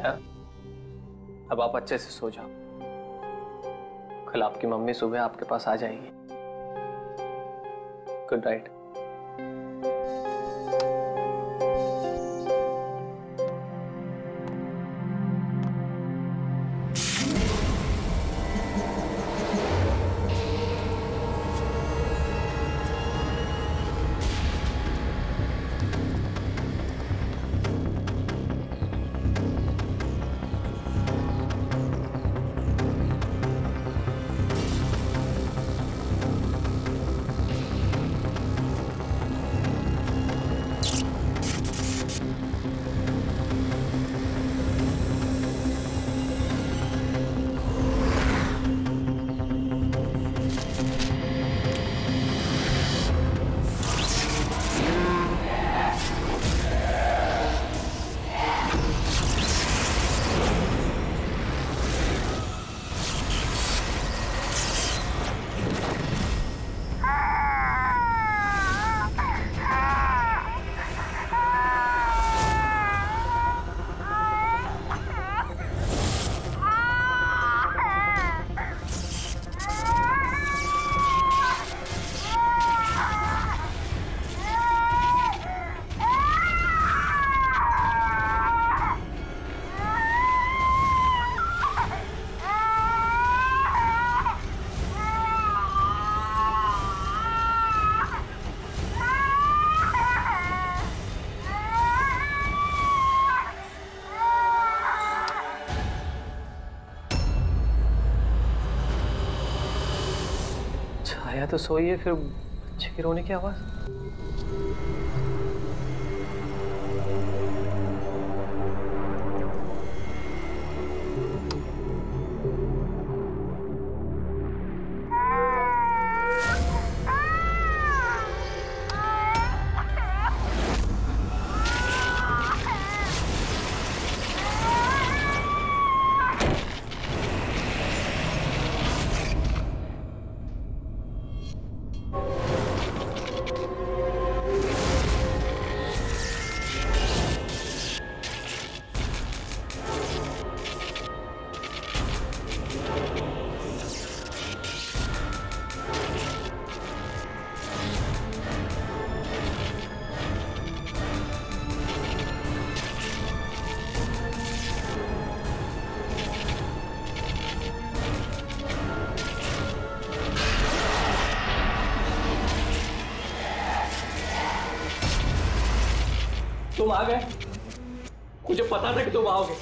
छाया, अब आप अच्छे से सो जाओ। कल आपकी मम्मी सुबह आपके पास आ जाएगी। Good night. छाया तो सोई है, फिर बच्चे के रोने की आवाज। तुम आ गए, मुझे पता था कि तुम आओगे,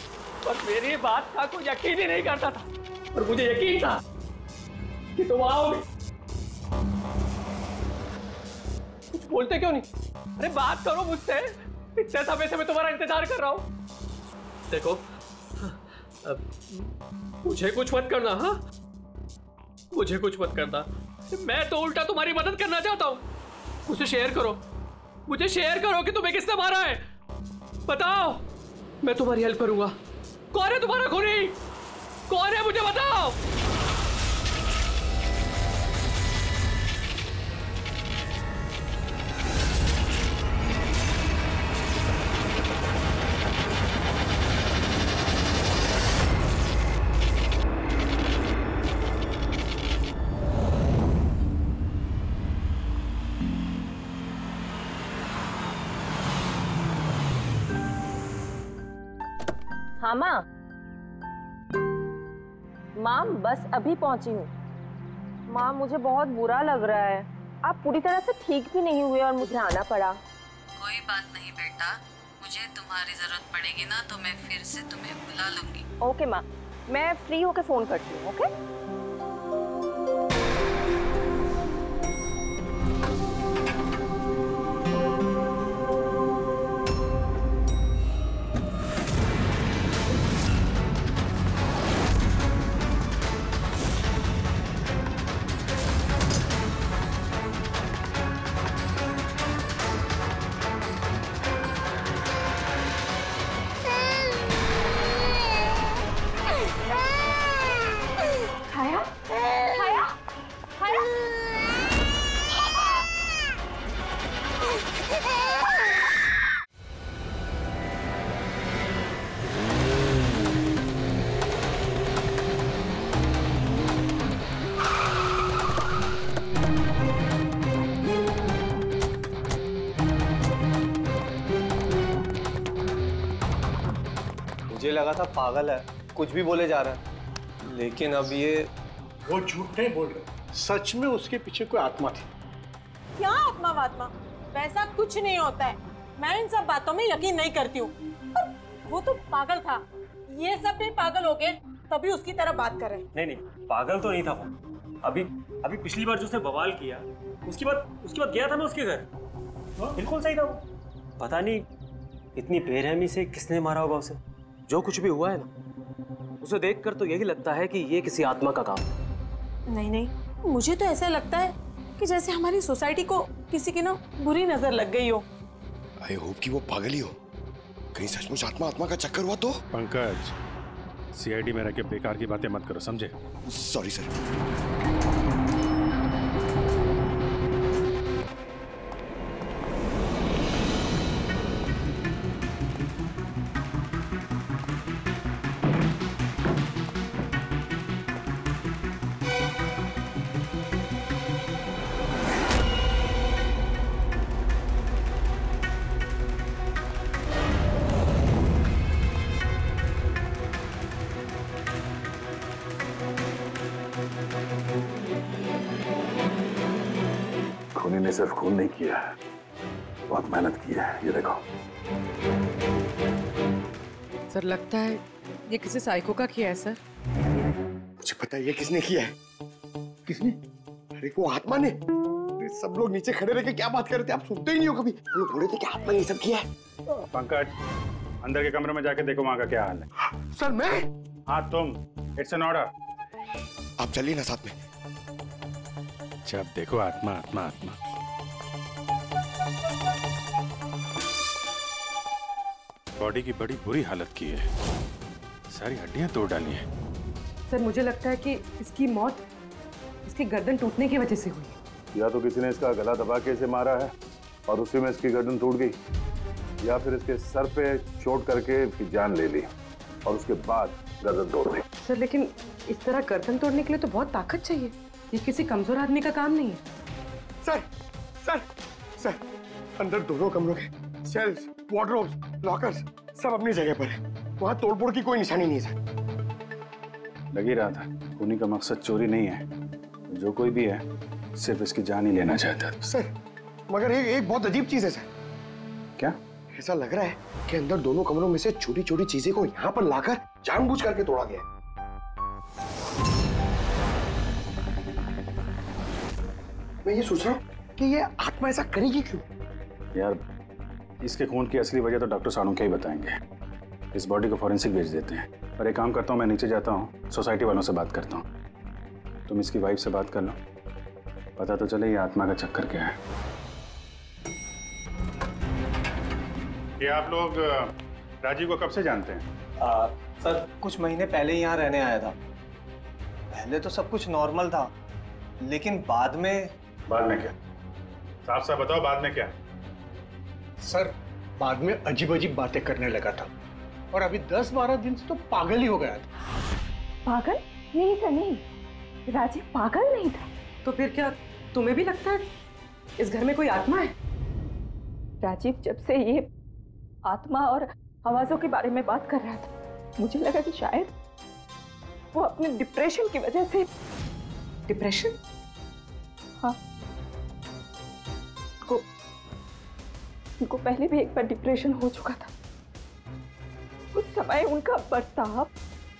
पर मेरी बात का कोई यकीन ही नहीं करता था, और मुझे यकीन था कि तुम आओगे। कुछ बोलते क्यों नहीं? अरे बात करो मुझसे, इतने समय से मैं तुम्हारा इंतजार कर रहा हूं। देखो, मुझे कुछ मत करना। हाँ, मुझे कुछ मत करना, मैं तो उल्टा तुम्हारी मदद करना चाहता हूं। मुझे शेयर करो, मुझे शेयर करो कि तुम्हें किसने मारा है। बताओ, मैं तुम्हारी हेल्प करूंगा। कौन है तुम्हारा खूनी? कौन है, मुझे बताओ। हाँ माँ, माँ बस अभी पहुंची हूँ। माँ मुझे बहुत बुरा लग रहा है, आप पूरी तरह से ठीक भी नहीं हुए और मुझे आना पड़ा। कोई बात नहीं बेटा, मुझे तुम्हारी जरूरत पड़ेगी ना तो मैं फिर से तुम्हें बुला लूंगी। ओके माँ, मैं फ्री होके फोन करती हूँ। ओके। मुझे लगा था पागल है, कुछ भी बोले जा रहा है, लेकिन अब ये वो झूठ नहीं बोल रहे, सच में उसके पीछे कोई आत्मा थी। क्या आत्मा वात्मा, वैसा कुछ नहीं होता है। मैं इन सब बातों में यकीन नहीं करती हूँ। वो तो पागल था, ये सब भी पागल हो गए तभी उसकी तरह बात कर रहे हैं। नहीं, पागल तो नहीं था वो। अभी पिछली बार जो उसने बवाल किया, उसके बाद गया था मैं उसके घर। बिल्कुल सही था वो। पता नहीं इतनी बेरहमी से किसने मारा होगा उसे। जो कुछ भी हुआ है ना, उसे देखकर तो यही लगता है कि ये किसी आत्मा का काम है। नहीं, मुझे तो ऐसा लगता है कि जैसे हमारी सोसाइटी को किसी की ना बुरी नजर लग गई हो। आई होप कि वो पागल ही हो, कहीं सचमुच आत्मा का चक्कर हुआ तो। पंकज, सीआईडी में रह के बेकार की बातें मत करो, समझे? Sorry sir. खूनी ने सिर्फ खून नहीं किया है, बहुत मेहनत की है। ये देखो। सर लगता है ये किसी साइको का किया है सर। मुझे पता है ये किसने किया है। किसने? अरे वो आत्मा ने। सब लोग नीचे खड़े रह के क्या बात कर रहे थे, आप सुनते ही नहीं हो कभी। वो लोग बोले थे कि आत्मा ने ये सब किया है। पंकज, अंदर के कमरे में जाके देखो वहां का क्या हाल है। सर मैं? हाँ तुम, इट्स एन ऑर्डर। आप चलिए ना साथ में। जब देखो आत्मा। बॉडी की बड़ी बुरी हालत की है, सारी हड्डियां तोड़ डाली हैं। सर मुझे लगता है कि इसकी मौत इसकी गर्दन टूटने की वजह से हुई है। या तो किसी ने इसका गला दबा के इसे मारा है और उसी में इसकी गर्दन टूट गई, या फिर इसके सर पे चोट करके इसकी जान ले ली और उसके बाद गर्दन तोड़ दी। सर लेकिन इस तरह गर्दन तोड़ने के लिए तो बहुत ताकत चाहिए, ये किसी कमजोर आदमी का काम नहीं है। सर अंदर दोनों कमरों के सेल्स, वार्डरोब्स, लॉकर्स सब अपनी जगह पर है। वहां तोड़फोड़ की कोई निशानी नहीं है सर। लग ही रहा था खूनी का मकसद चोरी नहीं है, जो कोई भी है सिर्फ इसकी जान ही लेना चाहता है। सर मगर एक बहुत अजीब चीज है सर। क्या? ऐसा लग रहा है कि अंदर दोनों कमरों में से छोटी छोटी चीजें को यहाँ पर लाकर जानबूझ करके तोड़ा गया है। मैं ये सोच रहा हूँ कि ये आत्मा ऐसा करेगी क्यों? यार इसके खून की असली वजह तो डॉक्टर साणुक्या ही बताएंगे। इस बॉडी को फॉरेंसिक भेज देते हैं। और एक काम करता हूँ, मैं नीचे जाता हूँ, सोसाइटी वालों से बात करता हूँ। तुम इसकी वाइफ से बात कर लो, पता तो चले ये आत्मा का चक्कर क्या है। ये आप लोग राजीव को कब से जानते हैं? सर कुछ महीने पहले ही यहाँ रहने आया था। पहले तो सब कुछ नॉर्मल था, लेकिन बाद में क्या? साफ साफ बताओ, बाद में क्या? सर बाद में अजीब अजीब बातें करने लगा था और अभी 10-12 दिन से तो पागल ही हो गया था। पागल? नहीं सर नहीं, राजीव पागल नहीं था। तो फिर क्या तुम्हें भी लगता है इस घर में कोई आत्मा है? राजीव जब से ये आत्मा और आवाजों के बारे में बात कर रहा था, मुझे लगा कि शायद वो अपने डिप्रेशन की वजह से। डिप्रेशन? हाँ, उनको पहले भी एक बार डिप्रेशन हो चुका था। उस समय उनका बर्ताव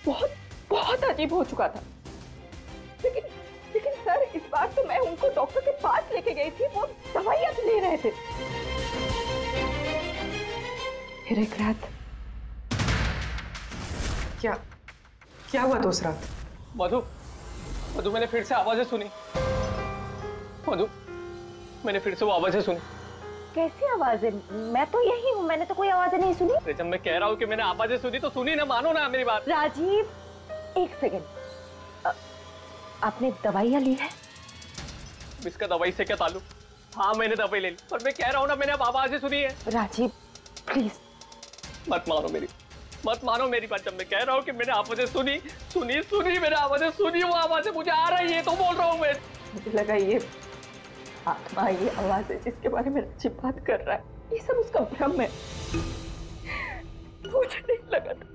बहुत अजीब हो चुका था। लेकिन सर इस बार तो मैं उनको डॉक्टर के पास लेके गई थी, वो दवाइयां ले रहे थे। फिर एक रात क्या हुआ दोस्त रात? मधु मैंने फिर से आवाजें सुनी। मधु मैंने फिर से वो आवाजें सुनी। कैसी आवाजें? मैं तो यही हूँ, मैंने तो कोई आवाजें नहीं सुनी। जब मैं कह रहा हूँ कि मैंने आवाजें सुनी तो सुनी ना, मानो ना मेरी बात। राजीव एक सेकेंड, आपने दवाइयाँ ली है? इसका दवाई से क्या ताल्लुक? हाँ मैंने दवाई ले ली, पर मैं कह रहा हूँ ना मैंने अब आवाजें सुनी है। राजीव प्लीज मत मानो मेरी बात। जब मैं कह रहा हूँ कि मैंने आवाजें सुनी मैंने आवाजें सुनी, वो आवाजें मुझे आ रही है तो बोल रहा हूँ मैं। मुझे लगा ये आत्मा, ये आवाज है जिसके बारे में राजीव बात कर रहा है, ये सब उसका भ्रम है। मुझे नहीं लगा था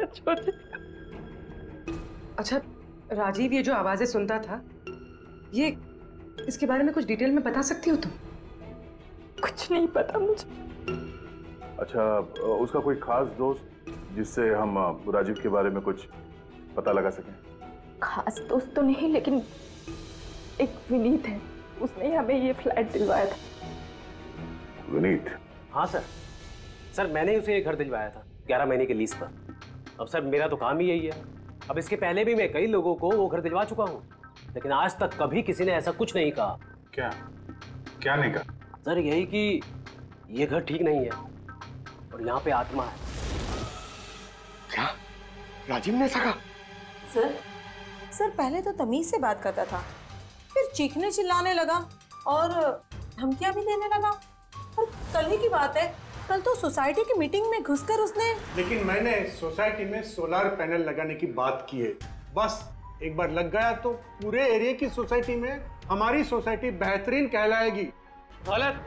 सच हो जाएगा। अच्छा राजीव, ये जो आवाजें सुनता था, ये इसके बारे में कुछ डिटेल में बता सकती हो तुम? कुछ नहीं पता मुझे। अच्छा, उसका कोई खास दोस्त जिससे हम राजीव के बारे में कुछ पता लगा सकें? खास दोस्त तो नहीं, लेकिन एक विनीत है, उसने हमें ये फ्लैट दिलवाया था। विनीत? हाँ सर, सर मैंने उसे ये घर दिलवाया था 11 महीने के लीज पर। अब सर मेरा तो काम ही यही है। अब इसके पहले भी मैं कई लोगों को वो घर दिलवा चुका हूँ, लेकिन आज तक कभी किसी ने ऐसा कुछ नहीं कहा। क्या क्या नहीं कहा? सर यही कि ये घर ठीक नहीं है और यहाँ पे आत्मा है। क्या राजीव ने ऐसा कहा? सर पहले तो तमीज से बात करता था, फिर चीखने चिल्लाने लगा और धमकियां भी देने लगा। और कल ही की बात है, कल तो सोसाइटी की मीटिंग में घुसकर उसने। लेकिन मैंने सोसाइटी में सोलर पैनल लगाने की बात की है। बस एक बार लग गया तो पूरे एरिया की सोसाइटी में हमारी सोसाइटी बेहतरीन कहलाएगी। गलत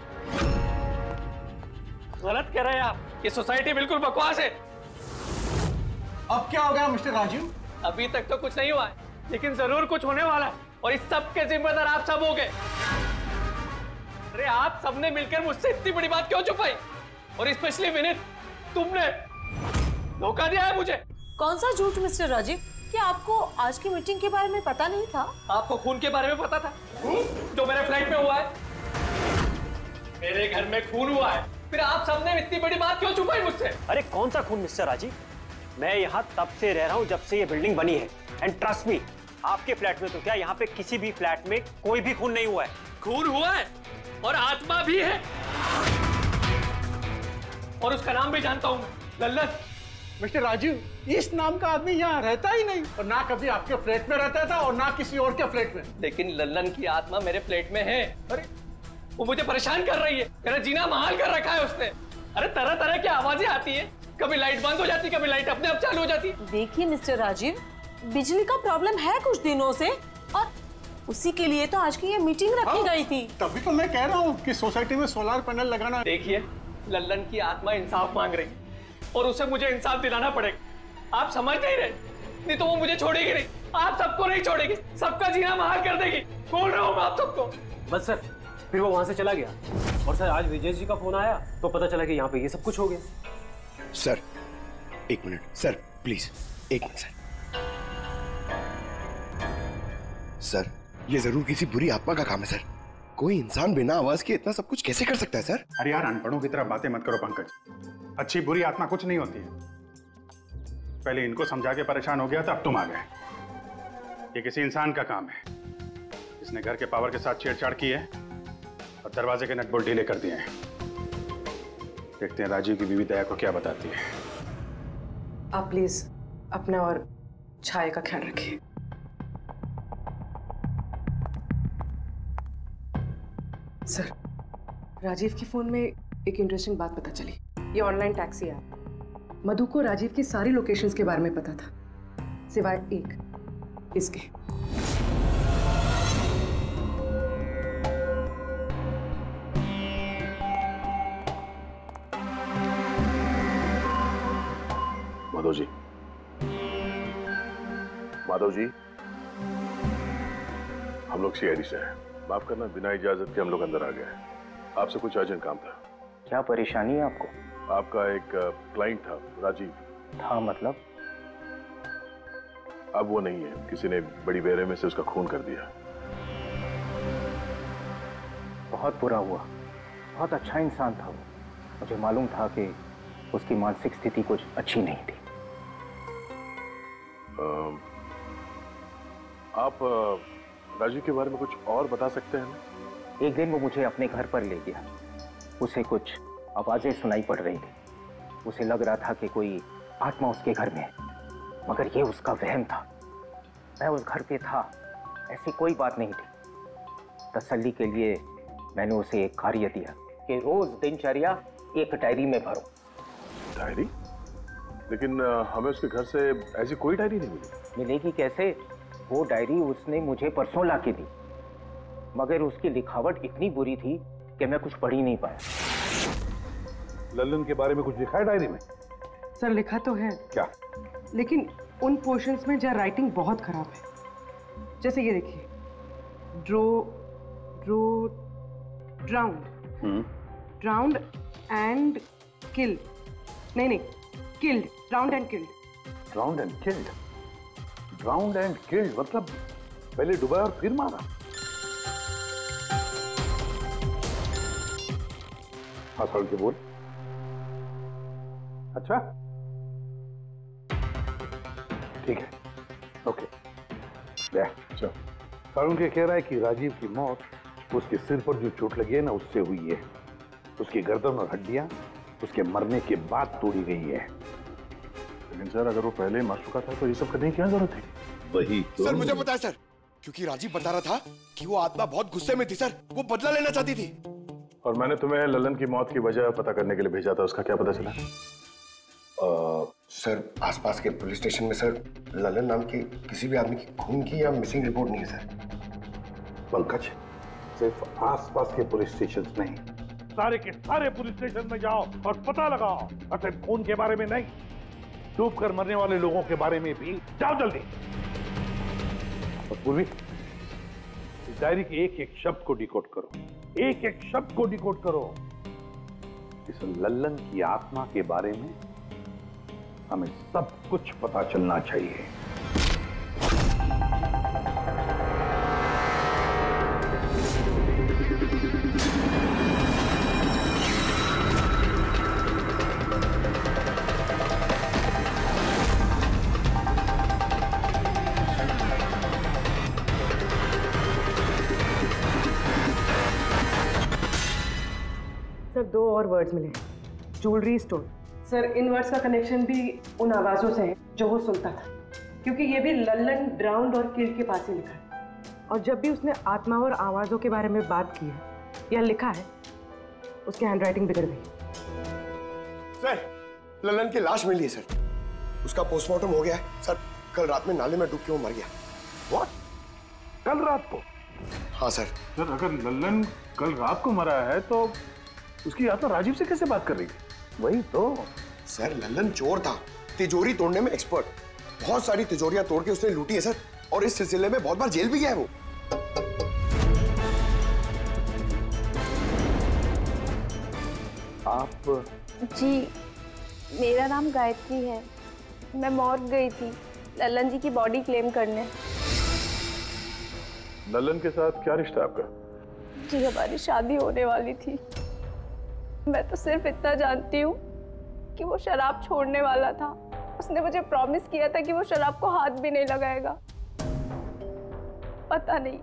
गलत कह रहे हैं आप। ये सोसाइटी बिल्कुल बकवास है। अब क्या हो गया मिस्टर राजीव? अभी तक तो कुछ नहीं हुआ है, लेकिन जरूर कुछ होने वाला है और इस सब के जिम्मेदार आप सब हो गए। अरे आप सबने मिलकर मुझसे इतनी बड़ी बात क्यों छुपाई? और स्पेशली विनीत, तुमने धोखा दिया है मुझे। कौन सा झूठ मिस्टर राजीव? क्या आपको आज की मीटिंग के बारे में पता नहीं था? आपको खून के बारे में पता था जो मेरे फ्लैट में हुआ है? मेरे घर में खून हुआ है, फिर आप सबने इतनी बड़ी बात क्यों छुपाई मुझसे? अरे कौन सा खून मिस्टर राजीव? मैं यहाँ तब से रह रहा हूँ जब से ये बिल्डिंग बनी है, एंड ट्रस्ट मी, आपके फ्लैट में तो क्या, यहाँ पे किसी भी फ्लैट में कोई भी खून नहीं हुआ है। खून हुआ है और आत्मा भी है, और उसका नाम भी जानता हूँ, लल्लन। मिस्टर राजीव, इस नाम का आदमी यहाँ रहता ही नहीं, और ना कभी आपके फ्लैट में रहता था और ना किसी और के फ्लैट में। लेकिन लल्लन की आत्मा मेरे फ्लैट में है। अरे वो मुझे परेशान कर रही है, मेरा जीना महाल कर रखा है उसने। अरे तरह तरह की आवाजें आती है, कभी लाइट बंद हो जाती, कभी लाइट अपने आप चालू हो जाती। देखिए मिस्टर राजीव, बिजली का प्रॉब्लम है कुछ दिनों से, और उसी के लिए तो आज की ये मीटिंग रखी गई थी। तभी तो मैं कह रहा हूँ कि सोसाइटी में सोलर पैनल लगाना। देखिए, लल्लन की आत्मा इंसाफ मांग रही और उसे मुझे इंसाफ दिलाना पड़ेगा। आप समझ नहीं रहे, नहीं तो वो मुझे छोड़ेगी नहीं, आप सबको नहीं छोड़ेगी, सबका जीना महाल कर देगी। बोल रहा हूँ मैं आप सबको। बस सर, फिर वो वहां से चला गया, और सर आज विजय जी का फोन आया तो पता चला कि यहाँ पे ये सब कुछ हो गया। सर एक मिनट सर, प्लीज एक मिनट सर। सर ये जरूर किसी बुरी आत्मा का काम है सर। कोई इंसान बिना आवाज के इतना सब कुछ कैसे कर सकता है सर? अरे यार, अनपढ़ों की तरह बातें मत करो पंकज। अच्छी बुरी आत्मा कुछ नहीं होती है। पहले इनको समझा के परेशान हो गया था, अब तुम आ गए। ये किसी इंसान का काम है, इसने घर के पावर के साथ छेड़छाड़ की है और दरवाजे के नट बोल्ट ढीले कर दिए हैं। देखते हैं राजीव की बीवी दया को क्या बताती है। आप प्लीज अपना और छाया का ख्याल रखिए। सर, राजीव के फोन में एक इंटरेस्टिंग बात पता चली। ये ऑनलाइन टैक्सी ऐप, मधु को राजीव की सारी लोकेशंस के बारे में पता था, सिवाय एक, इसके। माधव जी, माधव जी, हम लोग सीआईडी से हैं। माफ करना, बिना इजाजत के हम लोग अंदर आ गए। आपसे कुछ अर्जेंट काम था। क्या परेशानी है आपको? आपका एक क्लाइंट था, राजीव। था मतलब? अब वो नहीं है, किसी ने बड़ी बेरहमी से उसका खून कर दिया। बहुत बुरा हुआ। बहुत अच्छा इंसान था वो। मुझे मालूम था कि उसकी मानसिक स्थिति कुछ अच्छी नहीं थी। आप राजीव के बारे में कुछ और बता सकते हैं? एक दिन वो मुझे अपने घर पर ले गया। उसे कुछ आवाजें सुनाई पड़ रही थी। उसे लग रहा था कि कोई आत्मा उसके घर में है, मगर ये उसका वहम था। मैं उस घर पे था, ऐसी कोई बात नहीं थी। तसल्ली के लिए मैंने उसे एक कार्य दिया कि रोज दिनचर्या एक डायरी में भरो। डायरी? लेकिन हमें उसके घर से ऐसी कोई डायरी नहीं मिली। मिलेगी कैसे? वो डायरी उसने मुझे परसों ला के दी, मगर उसकी लिखावट इतनी बुरी थी कि मैं कुछ पढ़ ही नहीं पाया। लल्लन के बारे में कुछ लिखा है डायरी में? सर लिखा तो है। क्या? लेकिन उन पोर्शंस में जहाँ राइटिंग बहुत खराब है, जैसे ये देखिए, ड्राउंड एंड किल्ड, नहीं killed, drowned and killed. Drowned and killed मतलब पहले डुबाया और फिर मारा। हाँ सारुण के बोल। अच्छा ठीक है, ओके। सारुण के कह रहा है कि राजीव की मौत उसके सिर पर जो चोट लगी है ना, उससे हुई है। उसकी गर्दन और हड्डियां उसके मरने के बाद तोड़ी गई है। लेकिन सर अगर वो पहले ही मर चुका था तो ये सब करने की क्या जरूरत थी? वही तो। सर मुझे पता है सर, क्योंकि राजीव बता रहा था कि वो आत्मा बहुत गुस्से में थी सर, वो बदला लेना चाहती थी। और मैंने तुम्हें ललन की मौत की वजह पता करने के लिए भेजा था, उसका क्या पता चला? सर आसपास के पुलिस स्टेशन में सर ललन नाम के किसी भी आदमी की खून की या मिसिंग रिपोर्ट नहीं है सर। पंकज, सिर्फ आसपास के पुलिस स्टेशन नहीं, सारे के सारे पुलिस स्टेशन में जाओ और पता लगाओ। और सिर्फ खून के बारे में नहीं, डूब कर मरने वाले लोगों के बारे में भी जाओ जल्दी। और पूर्वी, इस डायरी के एक एक शब्द को डिकोड करो, एक एक शब्द को डिकोड करो। इस लल्लन की आत्मा के बारे में हमें सब कुछ पता चलना चाहिए। सर 2 और वर्ड्स मिले, ज्वेलरी स्टोर। सर इन वर्ड्स का कनेक्शन भी उन आवाज़ों से है जो वो सुनता था, क्योंकि ये भी लल्लन, ड्राउंड और किल्ड के पास ही लिखा है। और जब भी उसने आत्मा और आवाज़ों के बारे में बात की है या लिखा है, उसकी हैंडराइटिंग बिगड़ गई। सर ललन की लाश मिली है सर, उसका पोस्टमार्टम हो गया है सर। कल रात में नाले में डूब के वो मर गया। व्हाट? कल रात को? हाँ सर। सर अगर ललन कल रात को मरा है तो उसकी आत्मा राजीव से कैसे बात कर रही थी? वही तो सर, ललन चोर था, तिजोरी तोड़ने में एक्सपर्ट। बहुत सारी तिजोरियां तोड़ के उसने लूटी है सर, और इस सिलसिले में बहुत बार जेल भी गया है वो। आप? जी मेरा नाम गायत्री है, मैं मॉर्ग गई थी ललन जी की बॉडी क्लेम करने। ललन के साथ क्या रिश्ता आपका? जी हमारी शादी होने वाली थी। मैं तो सिर्फ इतना जानती हूँ कि वो शराब छोड़ने वाला था। उसने मुझे प्रॉमिस किया था कि वो शराब को हाथ भी नहीं लगाएगा। पता नहीं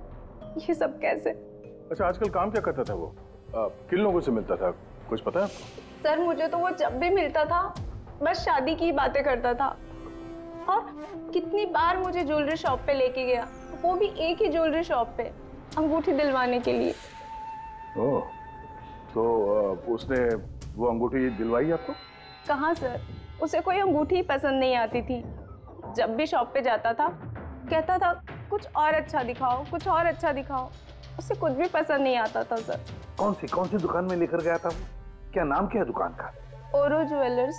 ये सब कैसे। अच्छा आजकल काम क्या करता था वो? किन लोगों से मिलता था, कुछ पता है आपको? सर मुझे तो वो जब भी मिलता था बस शादी की बातें करता था, और कितनी बार मुझे ज्वेलरी शॉप पे लेके गया, वो भी एक ही ज्वेलरी शॉप पे, अंगूठी दिलवाने के लिए। ओह, तो उसने वो अंगूठी दिलवाई आपको? कहाँ सर, उसे कोई अंगूठी पसंद नहीं आती थी। जब भी शॉप पे जाता था कहता था कुछ और अच्छा दिखाओ, कुछ और अच्छा दिखाओ। उसे कुछ भी पसंद नहीं आता था सर। कौन सी दुकान में लेकर गया था वो? क्या नाम क्या है दुकान का? ओरो ज्वेलर्स।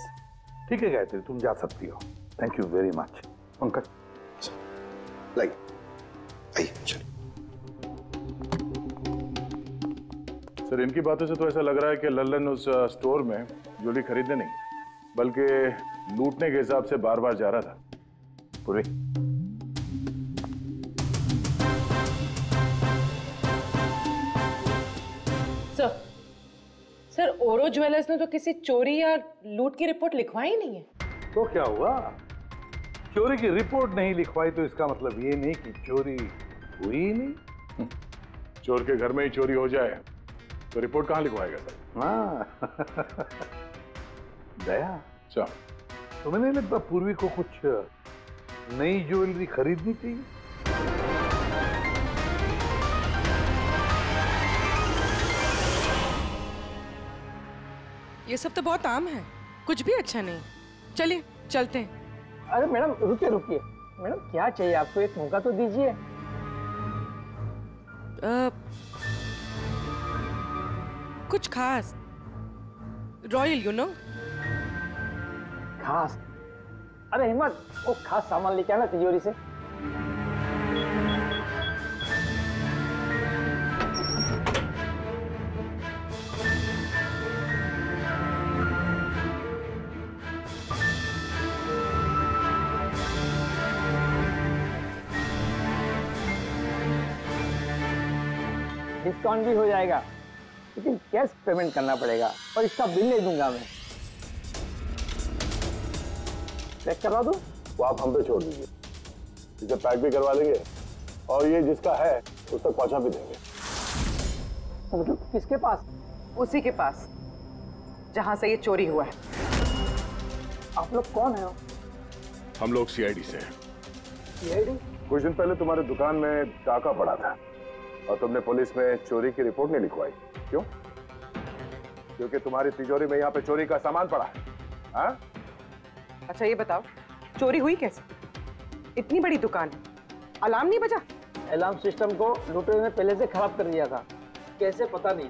ठीक है गायत्री, तुम जा सकती हो। Thank you very much. Pankaj like चलिए। सर इनकी बातों से तो ऐसा लग रहा है कि लल्लन उस स्टोर में ज्वेलरी खरीदने नहीं बल्कि लूटने के हिसाब से बार बार जा रहा था। पूरी सर ओरो ज्वेलर्स ने तो किसी चोरी या लूट की रिपोर्ट लिखवाई नहीं है। तो क्या हुआ? चोरी की रिपोर्ट नहीं लिखवाई तो इसका मतलब ये नहीं कि चोरी हुई ही नहीं। चोर के घर में ही चोरी हो जाए तो रिपोर्ट कहाँ लिखवाएगा सर? हाँ दया, अच्छा तुम्हें नहीं लगता पूर्वी को कुछ नई ज्वेलरी खरीदनी चाहिए? ये सब तो बहुत आम है, कुछ भी अच्छा नहीं। चलिए चलते हैं। अरे मैडम रुकिए रुकिए, मैडम क्या चाहिए आपको, एक मौका तो दीजिए। कुछ खास, रॉयल यू नो। खास? अरे हिम्मत, वो खास सामान लेके आना तिजोरी से। डिस्काउंट भी हो जाएगा, लेकिन कैश पेमेंट करना पड़ेगा और इसका बिल नहीं दूंगा मैं। चेक करवा दूं? वो आप हम पे छोड़ दीजिए, इसे पैक भी करवा लेंगे और ये जिसका है उस तक पहुंचा भी देंगे। मतलब किसके पास? उसी के पास जहां से ये चोरी हुआ है। आप लोग कौन है? हम लोग सीआईडी से हैं। सीआईडी? कुछ दिन पहले तुम्हारी दुकान में डाका पड़ा था और तुमने पुलिस में चोरी की रिपोर्ट नहीं लिखवाई, क्यों? क्योंकि तुम्हारी तिजोरी में यहाँ पे चोरी का सामान पड़ा है। हाँ? अच्छा ये बताओ, चोरी हुई कैसे? इतनी बड़ी दुकान है, अलार्म नहीं बजा? अलार्म सिस्टम को लुटेरे ने पहले से खराब कर दिया था, कैसे पता नहीं।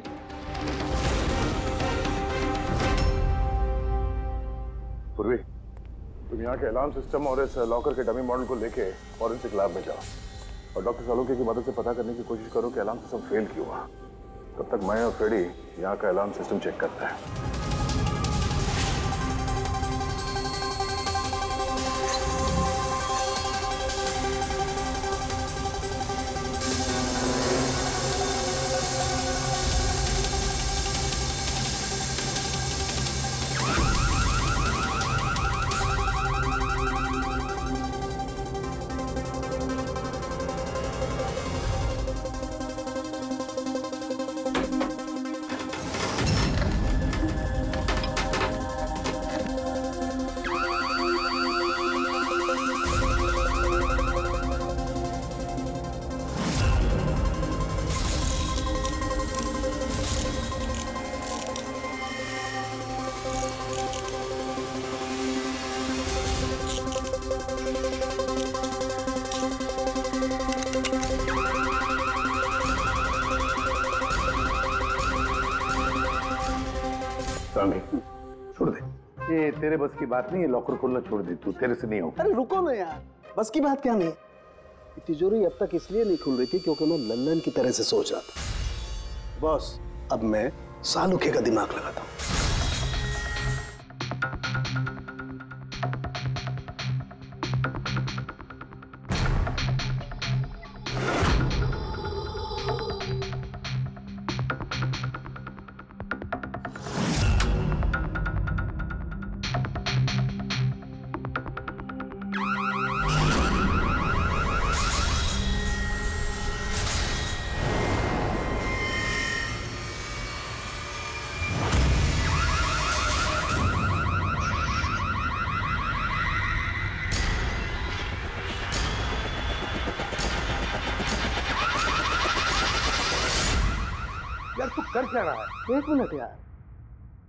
पूर्वी, तुम यहाँ के अलार्म सिस्टम और इस लॉकर के डमी मॉडल को लेके फॉरेंसिक लैब में जाओ और डॉक्टर सालुंके की मदद से पता करने की कोशिश करो कि अलार्म सिस्टम फेल क्यों हुआ। तब तक मैं और फ्रेडी यहाँ का अलार्म सिस्टम चेक करते हैं। छोड़ दे, ये तेरे बस की बात नहीं है, लॉकर खोलना छोड़ दे तू, तेरे से नहीं होगा। अरे रुको ना यार, बस की बात क्या नहीं है। तिजोरी अब तक इसलिए नहीं खुल रही थी क्योंकि मैं लल्लन की तरह से सोच रहा था। बॉस, अब मैं सालुके का दिमाग लगाता हूँ। यार तू कर क्या रहा है? एक मिनट यार,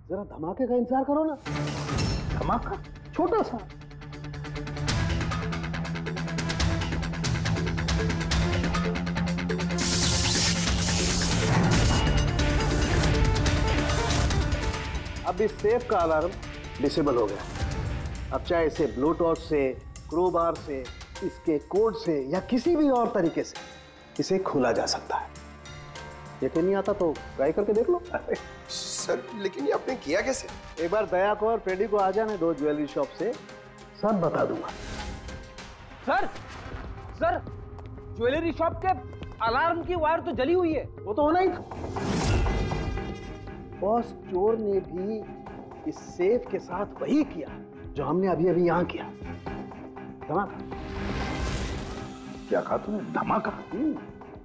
जरा धमाके का इंतजार करो ना। धमाका? छोटा सा। अब इस सेफ का अलार्म डिसेबल हो गया। अब चाहे इसे ब्लूटूथ से, क्रोबार से, इसके कोड से या किसी भी और तरीके से इसे खोला जा सकता है। यकीन नहीं आता तो ट्राई करके देख लो। सर लेकिन ये आपने किया कैसे? एक बार दया को और फ्रेडी को आ जाने दो ज्वेलरी शॉप से, सब बता दूंगा। सर ज्वेलरी शॉप के अलार्म की वायर तो जली हुई है। वो तो होना ही था। बॉस, चोर ने भी इस सेफ के साथ वही किया जो हमने अभी अभी यहां किया। धमाका। क्या कहा तूने? धमाका?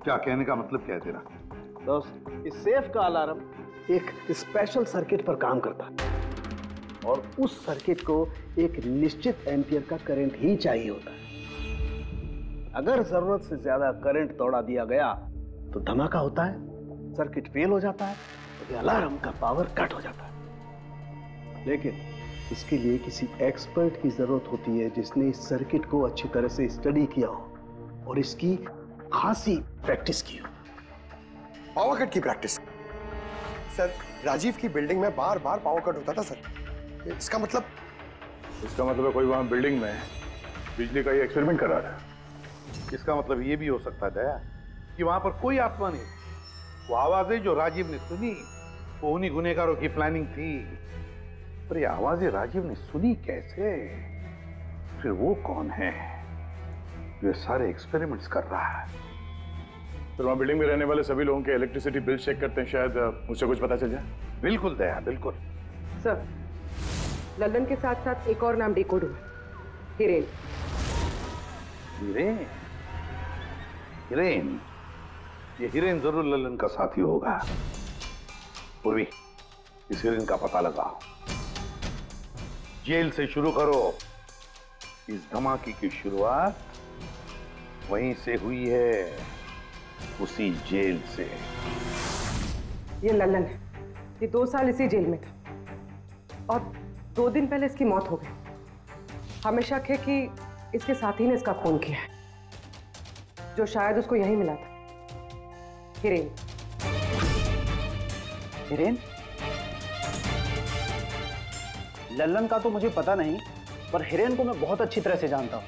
क्या कहने का मतलब क्या है तेरा? दोस्त, इस सेफ का अलार्म एक स्पेशल सर्किट पर काम करता है और उस सर्किट को एक निश्चित एम्पियर का करंट ही चाहिए होता है। अगर जरूरत से ज्यादा करंट तोड़ा दिया गया तो धमाका होता है, सर्किट फेल हो जाता है, तो अलार्म का पावर कट हो जाता है। लेकिन इसके लिए किसी एक्सपर्ट की जरूरत होती है जिसने इस सर्किट को अच्छी तरह से स्टडी किया हो और इसकी खासी प्रैक्टिस की हो। पावर कट की प्रैक्टिस? सर, राजीव की बिल्डिंग में बार बार पावर कट होता था सर। इसका मतलब इसका मतलब है कोई वहां बिल्डिंग में बिजली का ही एक्सपेरिमेंट कर रहा था। इसका मतलब ये भी हो सकता है दया कि वहां पर कोई आत्मा नहीं, वो आवाजें जो राजीव ने सुनी वो उन्हीं गुनहगारों की प्लानिंग थी। पर ये आवाजें राजीव ने सुनी कैसे? फिर वो कौन है जो सारे एक्सपेरिमेंट्स कर रहा है? फिर वहां बिल्डिंग में रहने वाले सभी लोगों के इलेक्ट्रिसिटी बिल चेक करते हैं, शायद उससे कुछ पता चल जाए। बिल्कुल दया, बिल्कुल। सर, लल्लन के साथ साथ एक और नाम डिकोड हुआ, हिरेन। हिरेन? हिरेन? ये हिरेन जरूर लल्लन का साथी होगा। पूर्वी, इस हिरेन का पता लगाओ। जेल से शुरू करो। इस धमाके की शुरुआत वहीं से हुई है, उसी जेल से। ये लल्लन है, ये 2 साल इसी जेल में था और 2 दिन पहले इसकी मौत हो गई। हमें शक है कि इसके साथी ने इसका खून किया है, जो शायद उसको यहीं मिला था। हिरेन। हिरेन? लल्लन का तो मुझे पता नहीं, पर हिरेन को मैं बहुत अच्छी तरह से जानता हूँ।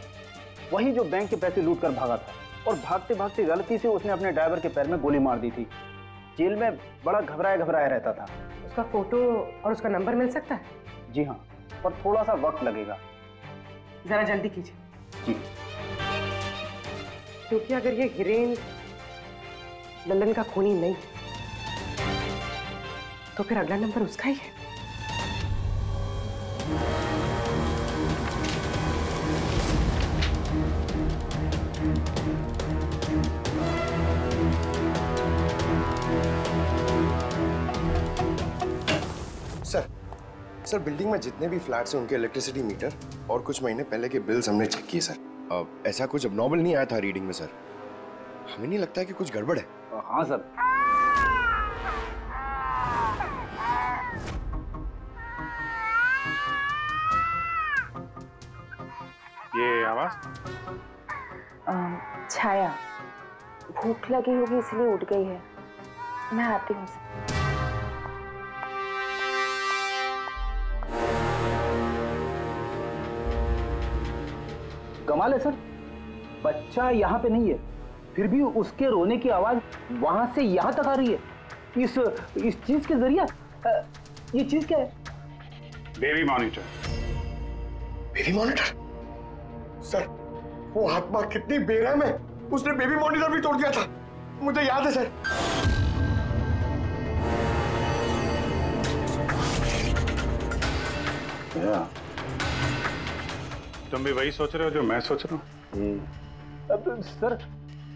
वही जो बैंक के पैसे लूट कर भागा था और भागते भागते गलती से उसने अपने ड्राइवर के पैर में गोली मार दी थी। जेल में बड़ा घबराया घबराया रहता था। उसका फोटो और उसका नंबर मिल सकता है? जी हाँ, पर थोड़ा सा वक्त लगेगा। जरा जल्दी कीजिए। जी। क्योंकि अगर ये हिरेन लल्लन का खूनी नहीं तो फिर अगला नंबर उसका ही है। सर, बिल्डिंग में जितने भी फ्लैट्स हैं उनके इलेक्ट्रिसिटी मीटर और कुछ महीने पहले के बिल्स हमने चेक किए सर। ऐसा कुछ अबनॉर्मल नहीं आया था रीडिंग में सर। हमें नहीं लगता है कि कुछ गड़बड़ है। हाँ सर। ये आवाज? छाया, भूख लगी होगी इसलिए उठ गई है। मैं आती हूँ। कमाल है सर, बच्चा यहाँ पे नहीं है, फिर भी उसके रोने की आवाज वहां से यहाँ तक आ रही है। इस चीज के जरिए ये चीज क्या है? Baby monitor. Baby monitor? Sir, वो आत्मा कितनी बेरहम है, उसने बेबी मॉनिटर भी तोड़ दिया था, मुझे याद है सर। तुम भी वही सोच रहे हो जो मैं सोच रहा हूँ? सर,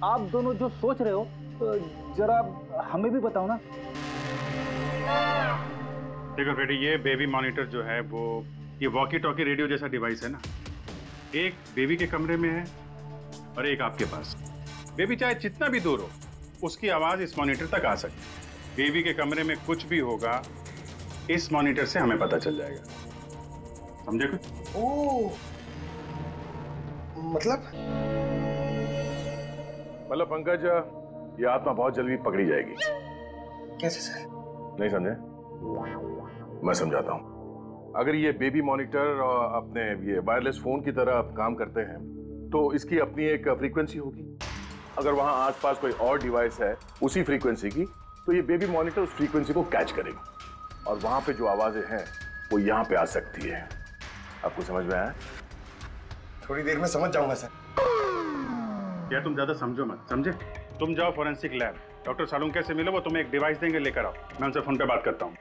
आप दोनों जो सोच रहे हो जरा हमें भी बताओ ना। देखो बेटी, ये बेबी मॉनिटर जो है वो ये वॉकी टॉकी रेडियो जैसा डिवाइस है ना। एक बेबी के कमरे में है और एक आपके पास। बेबी चाहे जितना भी दूर हो उसकी आवाज इस मॉनिटर तक आ सकती है। बेबी के कमरे में कुछ भी होगा इस मॉनिटर से हमें पता चल जाएगा। समझे कुछ? ओह, मतलब पंकज, ये आत्मा बहुत जल्दी पकड़ी जाएगी। कैसे सर? नहीं समझे? मैं समझाता हूँ। अगर ये बेबी मॉनिटर अपने ये वायरलेस फोन की तरह काम करते हैं तो इसकी अपनी एक फ्रीक्वेंसी होगी। अगर वहां आसपास कोई और डिवाइस है उसी फ्रीक्वेंसी की, तो ये बेबी मॉनिटर उस फ्रीक्वेंसी को कैच करेगी और वहां पे जो आवाजें हैं वो यहाँ पे आ सकती है। आपको समझ में आया? थोड़ी देर में समझ जाऊंगा सर। क्या तुम ज्यादा समझो मत, समझे? तुम जाओ फॉरेंसिक लैब, डॉक्टर सालुंके से मिलो, वो तुम्हें एक डिवाइस देंगे, लेकर आओ। मैं उनसे फोन पे बात करता हूँ।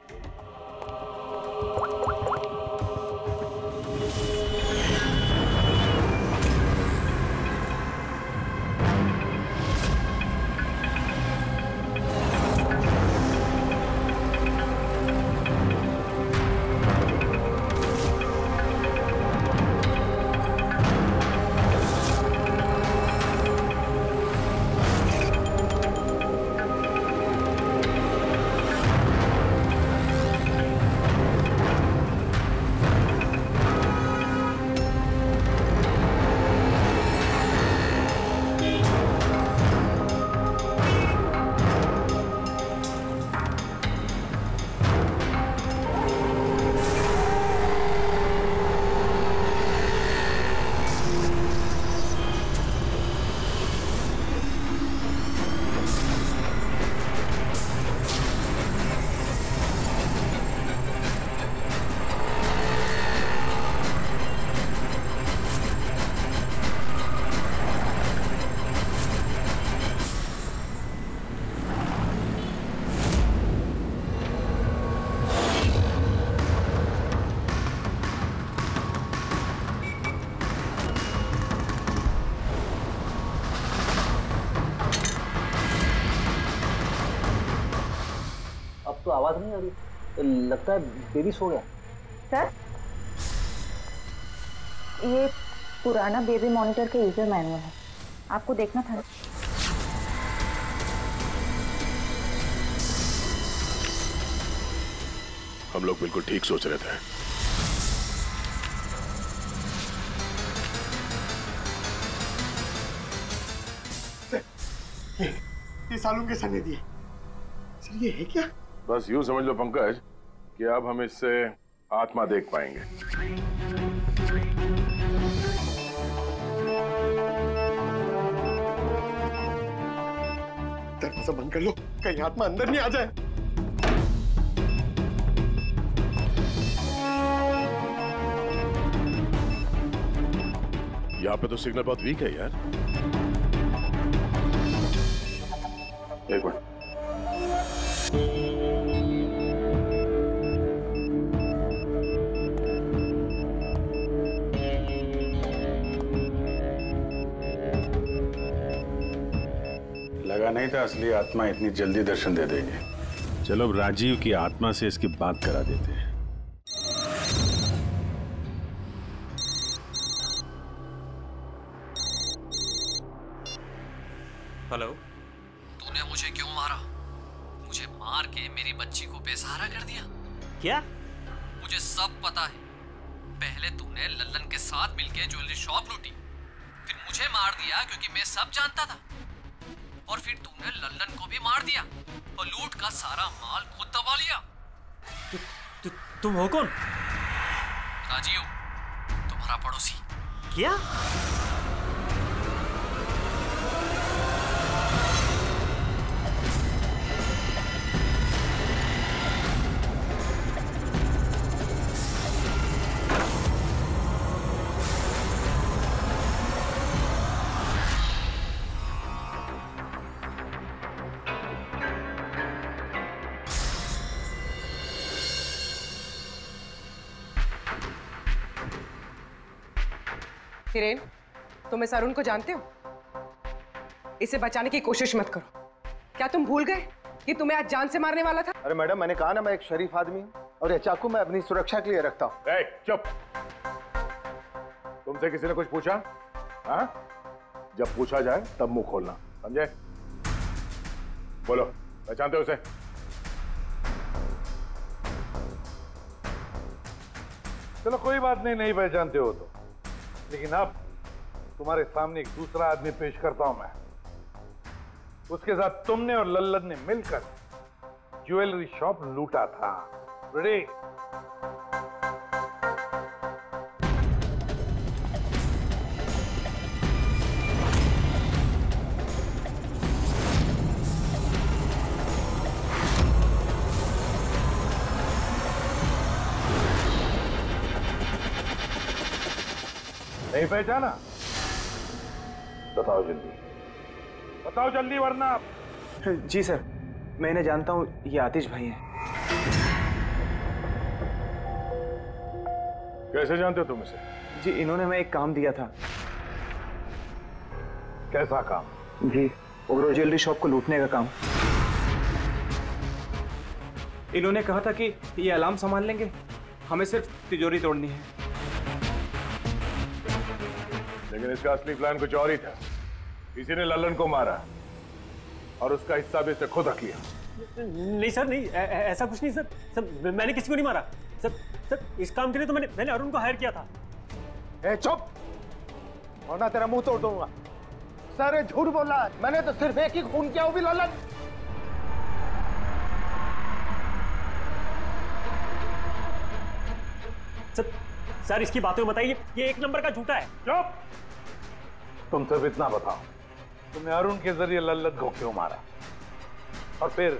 तो आवाज नहीं आ रही। लगता है बेबी सो गया। सर, ये पुराना बेबी मॉनिटर का यूजर मैनुअल है, आपको देखना था। हम लोग बिल्कुल ठीक सोच रहे थे। ये सालून के सर ने दिए। सर ये है क्या? बस यूं समझ लो पंकज कि अब हम इससे आत्मा देख पाएंगे। दरवाजा बंद कर लो, कहीं आत्मा अंदर नहीं आ जाए। यहाँ पे तो सिग्नल बहुत वीक है यार। एक मिनट। लगा नहीं था असली आत्मा इतनी जल्दी दर्शन दे देगी। चलो अब राजीव की आत्मा से इसकी बात करा देते हैं। हेलो। तूने मुझे क्यों मारा? मुझे मार के मेरी बच्ची को बेसहारा कर दिया। क्या? मुझे सब पता है। पहले तूने लल्लन के साथ मिलके ज्वेलरी शॉप लूटी, फिर मुझे मार दिया क्योंकि मैं सब जानता था, और फिर तूने लल्लन को भी मार दिया और लूट का सारा माल खुद दबा लिया। तुम हो कौन? राजीव, तुम्हारा पड़ोसी। क्या? हिरेन, तुम इस अरुण को जानते हो? इसे बचाने की कोशिश मत करो। क्या तुम भूल गए कि तुम्हें आज जान से मारने वाला था? अरे मैडम, मैंने कहा ना मैं एक शरीफ आदमी हूँ, और ये चाकू मैं अपनी सुरक्षा के लिए रखता हूँ। चुप। तुमसे किसी ने कुछ पूछा? हाँ? जब पूछा जाए तब मुंह खोलना, समझे? बोलो, पहचानते हो उसे? चलो कोई बात नहीं, नहीं पहचानते हो तो, लेकिन अब तुम्हारे सामने एक दूसरा आदमी पेश करता हूं मैं। उसके साथ तुमने और लल्लन ने मिलकर ज्वेलरी शॉप लूटा था। रेडी? नहीं पहचाना? बताओ जल्दी, बताओ जल्दी, वरना। जी सर, मैं इन्हें जानता हूँ, ये आतिश भाई हैं। कैसे जानते हो तुम इसे? जी, इन्होंने हमें एक काम दिया था। कैसा काम? जी, ओग्रो ज्वेलरी शॉप को लूटने का काम। इन्होंने कहा था कि ये अलार्म संभाल लेंगे, हमें सिर्फ तिजोरी तोड़नी है। लेकिन इसका असली प्लान कुछ और ही था। किसी ने लल्लन को मारा और उसका हिस्सा भी इसने खुद रख लिया। नहीं सर, नहीं, ऐसा कुछ नहीं सर। सर, मैंने किसी को नहीं मारा। सर, इस काम के लिए तो मैंने अरुण को हायर किया था। चुप, वरना तेरा मुंह तोड़ दूंगा। सर झूठ बोला, मैंने तो सिर्फ एक ही खून किया, वो भी लल्लन। सर, इसकी बातें बताइए, ये एक नंबर का झूठा है। चुप। तुम सिर्फ इतना बताओ, तुमने अरुण के जरिए लल्लन को क्यों मारा, और फिर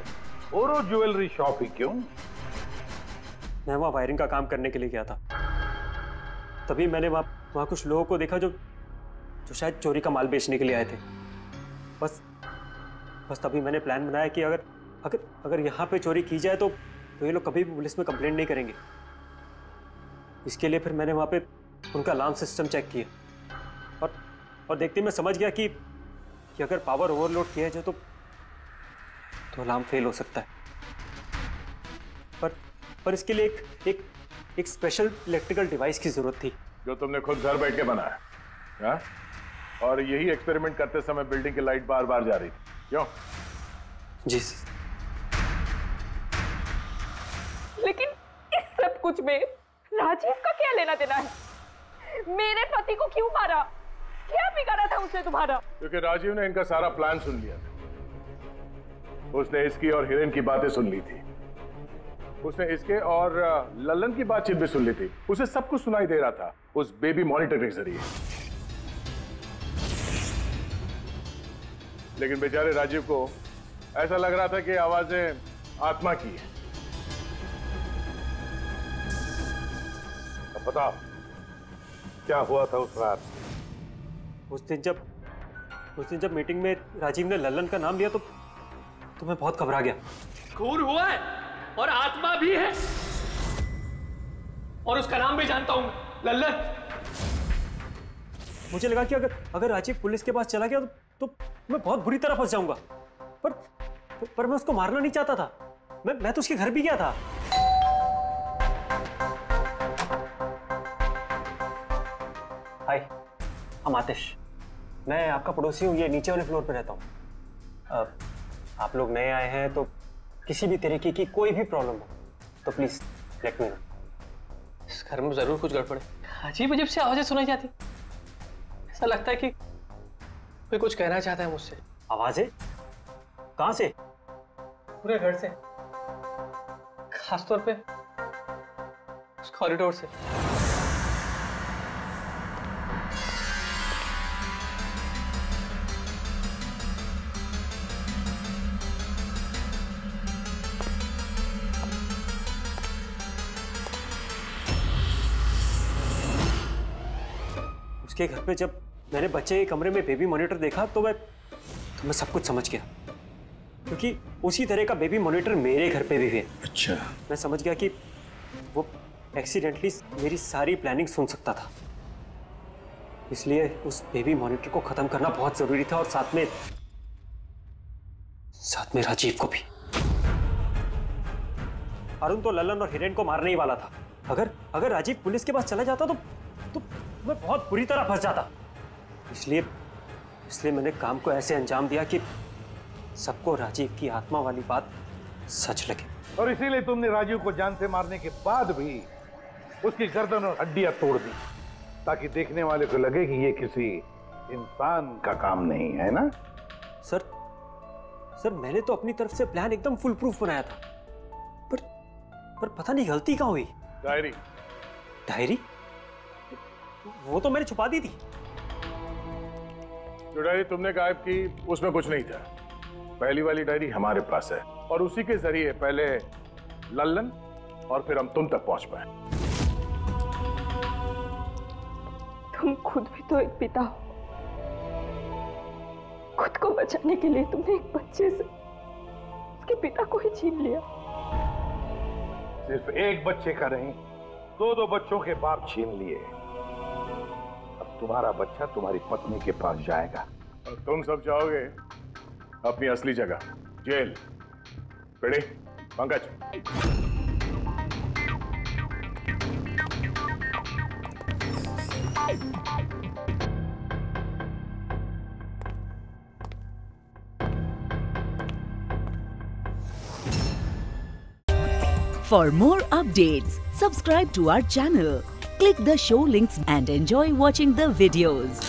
ओरो ज्वेलरी शॉप ही क्यों? मैं वहां वायरिंग का काम करने के लिए गया था। तभी मैंने वहां कुछ लोगों को देखा जो शायद चोरी का माल बेचने के लिए आए थे। बस तभी मैंने प्लान बनाया कि अगर यहाँ पे चोरी की जाए तो ये लोग कभी भी पुलिस में कंप्लेंट नहीं करेंगे। इसके लिए फिर मैंने वहाँ पे उनका अलार्म सिस्टम चेक किया, और देखते मैं समझ गया कि अगर पावर ओवरलोड किया जाए तो अलार्म फेल हो सकता है। पर इसके लिए एक स्पेशल इलेक्ट्रिकल डिवाइस की जरूरत थी जो तुमने खुद घर बैठ के बनाया, हाँ? और यही एक्सपेरिमेंट करते समय बिल्डिंग की लाइट बार बार जा रही थी, क्यों? जी। लेकिन इस सब कुछ में राजीव का क्या लेना देना है? मेरे पति को क्यों मारा? क्या बिगाड़ा था उसने तुम्हारा? क्योंकि राजीव ने इनका सारा प्लान सुन लिया था। उसने इसकी और हिरेन की बातें सुन ली थी। उसने इसके और लल्लन की बातचीत भी सुन ली थी। उसे सब कुछ सुनाई दे रहा था उस बेबी मॉनिटर के जरिए। लेकिन बेचारे राजीव को ऐसा लग रहा था कि आवाजें आत्मा की है। अब बताओ क्या हुआ था उस रात? उस दिन जब मीटिंग में राजीव ने लल्लन का नाम लिया तो मैं बहुत घबरा गया। खून हुआ है और आत्मा भी है, और उसका नाम भी जानता हूं, लल्लन। मुझे लगा कि अगर राजीव पुलिस के पास चला गया तो मैं बहुत बुरी तरह फंस जाऊंगा। पर मैं उसको मारना नहीं चाहता था। मैं तो उसके घर भी गया था। हाय, हम आतिश। मैं आपका पड़ोसी हूँ, ये नीचे वाले फ्लोर पे रहता हूँ। आप लोग नए आए हैं तो किसी भी तरीके की कोई भी प्रॉब्लम हो तो प्लीज लेट मी नो। इस घर में जरूर कुछ गड़बड़ है। अजीब अजीब से आवाजें सुनाई जाती। ऐसा लगता है कि कोई कुछ कहना चाहता है मुझसे। आवाजें? कहां से? पूरे घर से, खासतौर पे उस कॉरिडोर से। उसके घर पे जब मैंने बच्चे के कमरे में बेबी मॉनिटर देखा तो मैं सब कुछ समझ गया, क्योंकि उसी तरह का बेबी मॉनिटर मेरे घर पे भी है। अच्छा। मैं समझ गया कि वो एक्सीडेंटली मेरी सारी प्लानिंग सुन सकता था, इसलिए उस बेबी मॉनिटर को खत्म करना बहुत जरूरी था, और साथ में राजीव को भी। अरुण तो लल्लन और हिरेन को मारने ही वाला था। अगर राजीव पुलिस के पास चला जाता तो मैं बहुत बुरी तरह फंस जाता। इसलिए मैंने काम को ऐसे अंजाम दिया कि सबको राजीव की आत्मा वाली बात सच लगे। और इसीलिए तुमने राजीव को जान से मारने के बाद भी उसकी गर्दन और हड्डियां तोड़ दी, ताकि देखने वाले को लगे कि ये किसी इंसान का काम नहीं है ना? सर मैंने तो अपनी तरफ से प्लान एकदम फुल प्रूफ बनाया था, पर पता नहीं गलती कहाँ हुई। डायरी? वो तो मैंने छुपा दी थी। जो डायरी तुमने गायब की उसमें कुछ नहीं था। पहली वाली डायरी हमारे पास है, और उसी के जरिए पहले लल्लन और फिर हम तुम तक पहुंच पाए। तुम खुद भी तो एक पिता हो। खुद को बचाने के लिए तुमने एक बच्चे से उसके पिता को ही छीन लिया। सिर्फ एक बच्चे का नहीं, दो बच्चों के बाप छीन लिए। अब तुम्हारा बच्चा तुम्हारी पत्नी के पास जाएगा, और तुम सब जाओगे अपनी असली जगह, जेल। बेड़े, Pankaj. For more updates, subscribe to our channel, click the show links and enjoy watching the videos.